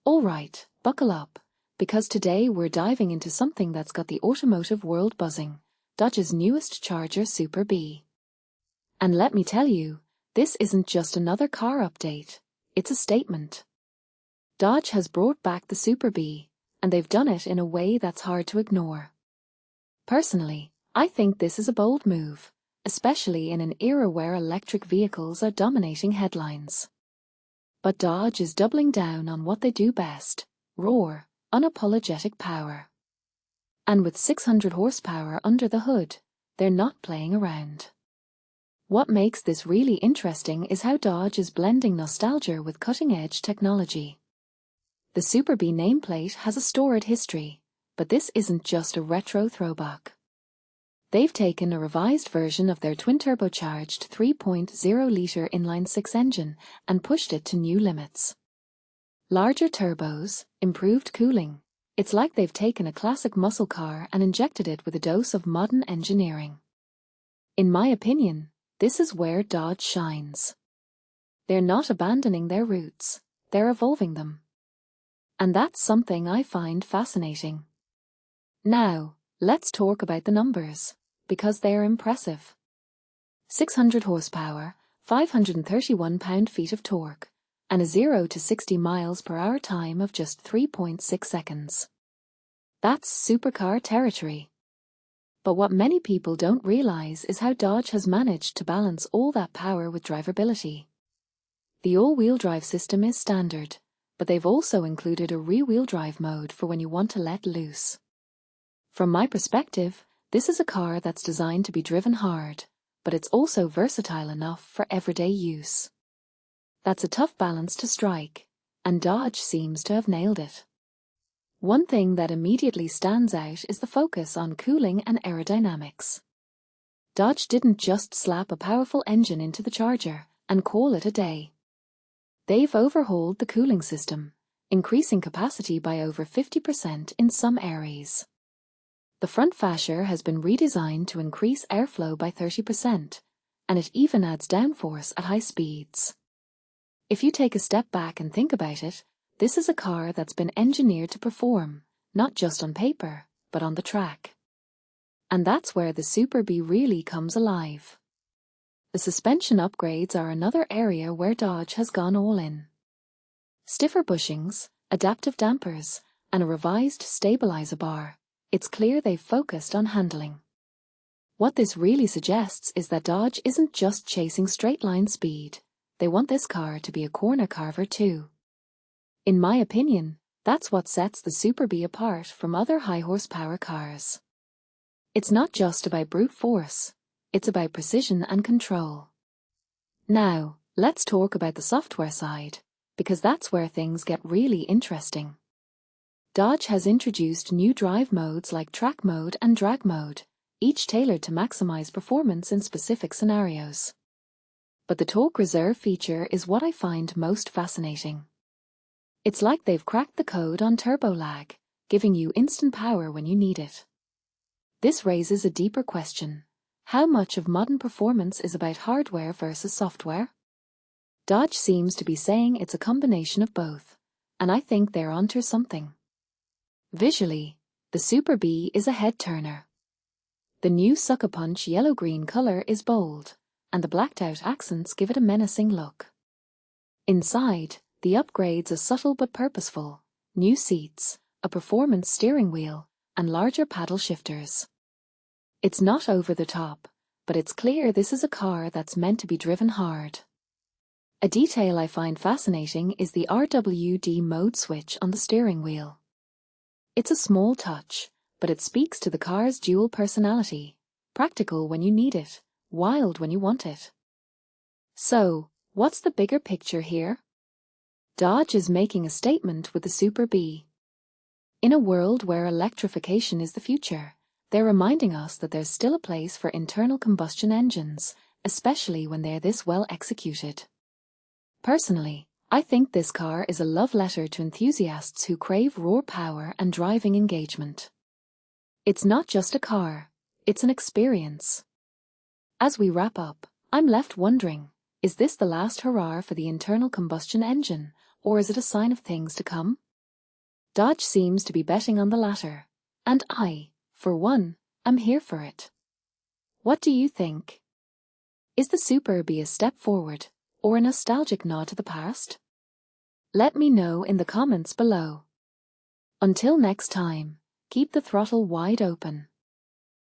Alright, buckle up, because today we're diving into something that's got the automotive world buzzing, Dodge's newest Charger Super B. And let me tell you, this isn't just another car update, it's a statement. Dodge has brought back the Super B, and they've done it in a way that's hard to ignore. Personally, I think this is a bold move, especially in an era where electric vehicles are dominating headlines. But Dodge is doubling down on what they do best: raw, unapologetic power. And with 600 horsepower under the hood, they're not playing around. What makes this really interesting is how Dodge is blending nostalgia with cutting-edge technology. The Super B nameplate has a storied history, but this isn't just a retro throwback. They've taken a revised version of their twin-turbocharged 3.0-litre inline-six engine and pushed it to new limits. Larger turbos, improved cooling. It's like they've taken a classic muscle car and injected it with a dose of modern engineering. In my opinion, this is where Dodge shines. They're not abandoning their roots, they're evolving them. And that's something I find fascinating. Now, let's talk about the numbers, because they're impressive. 600 horsepower, 531 pound-feet of torque, and a 0 to 60 miles per hour time of just 3.6 seconds. That's supercar territory. But what many people don't realize is how Dodge has managed to balance all that power with drivability. The all-wheel drive system is standard, but they've also included a rear-wheel drive mode for when you want to let loose. From my perspective, this is a car that's designed to be driven hard, but it's also versatile enough for everyday use. That's a tough balance to strike, and Dodge seems to have nailed it. One thing that immediately stands out is the focus on cooling and aerodynamics. Dodge didn't just slap a powerful engine into the Charger and call it a day. They've overhauled the cooling system, increasing capacity by over 50% in some areas. The front fascia has been redesigned to increase airflow by 30%, and it even adds downforce at high speeds. If you take a step back and think about it, this is a car that's been engineered to perform, not just on paper, but on the track. And that's where the Super B really comes alive. The suspension upgrades are another area where Dodge has gone all in. Stiffer bushings, adaptive dampers, and a revised stabilizer bar. It's clear they've focused on handling. What this really suggests is that Dodge isn't just chasing straight-line speed. They want this car to be a corner carver too. In my opinion, that's what sets the Super B apart from other high-horsepower cars. It's not just about brute force, it's about precision and control. Now, let's talk about the software side, because that's where things get really interesting. Dodge has introduced new drive modes like track mode and drag mode, each tailored to maximize performance in specific scenarios. But the torque reserve feature is what I find most fascinating. It's like they've cracked the code on turbo lag, giving you instant power when you need it. This raises a deeper question. How much of modern performance is about hardware versus software? Dodge seems to be saying it's a combination of both, and I think they're onto something. Visually, the Super B is a head-turner. The new SuckerPunch yellow-green color is bold, and the blacked-out accents give it a menacing look. Inside, the upgrades are subtle but purposeful: new seats, a performance steering wheel, and larger paddle shifters. It's not over the top, but it's clear this is a car that's meant to be driven hard. A detail I find fascinating is the RWD mode switch on the steering wheel. It's a small touch, but it speaks to the car's dual personality: practical when you need it, wild when you want it. So, what's the bigger picture here? Dodge is making a statement with the Super B. In a world where electrification is the future, they're reminding us that there's still a place for internal combustion engines, especially when they're this well executed. Personally, I think this car is a love letter to enthusiasts who crave raw power and driving engagement. It's not just a car, it's an experience. As we wrap up, I'm left wondering, is this the last hurrah for the internal combustion engine, or is it a sign of things to come? Dodge seems to be betting on the latter, and I, for one, am here for it. What do you think? Is the Super Bee a step forward, or a nostalgic nod to the past? Let me know in the comments below. Until next time, keep the throttle wide open.